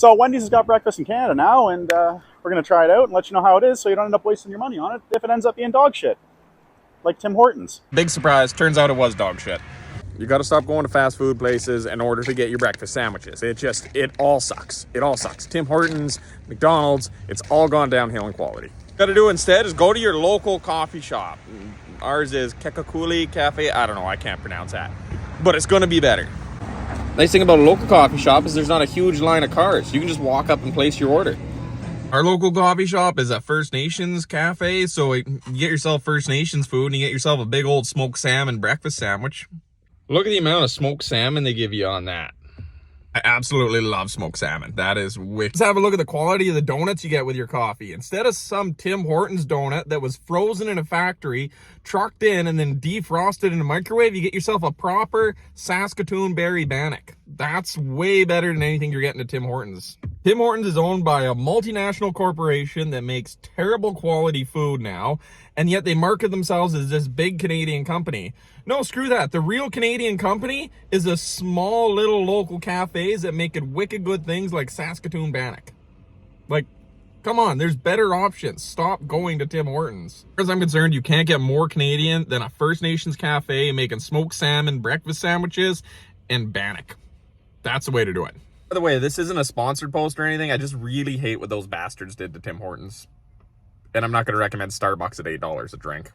So Wendy's has got breakfast in Canada now, and we're going to try it out and let you know how it is so you don't end up wasting your money on it if it ends up being dog shit, like Tim Hortons. Big surprise, turns out it was dog shit. You got to stop going to fast food places in order to get your breakfast sandwiches. It all sucks. It all sucks. Tim Hortons, McDonald's, it's all gone downhill in quality. What you got to do instead is go to your local coffee shop. Ours is Kekakuli Café. I don't know, I can't pronounce that. But it's going to be better. Nice thing about a local coffee shop is there's not a huge line of cars. You can just walk up and place your order. Our local coffee shop is a First Nations cafe, so you get yourself First Nations food and you get yourself a big old smoked salmon breakfast sandwich. Look at the amount of smoked salmon they give you on that. I absolutely love smoked salmon. That is wicked. Just have a look at the quality of the donuts you get with your coffee. Instead of some Tim Hortons donut that was frozen in a factory, trucked in, and then defrosted in a microwave, you get yourself a proper Saskatoon berry bannock. That's way better than anything you're getting at Tim Hortons. Tim Hortons is owned by a multinational corporation that makes terrible quality food now, and yet they market themselves as this big Canadian company. No, screw that. The real Canadian company is a small little local cafes that make wicked good things like Saskatoon bannock. Like, come on, there's better options. Stop going to Tim Hortons. As far as I'm concerned, you can't get more Canadian than a First Nations cafe making smoked salmon breakfast sandwiches and bannock. That's the way to do it. By the way, this isn't a sponsored post or anything. I just really hate what those bastards did to Tim Hortons. And I'm not going to recommend Starbucks at $8 a drink.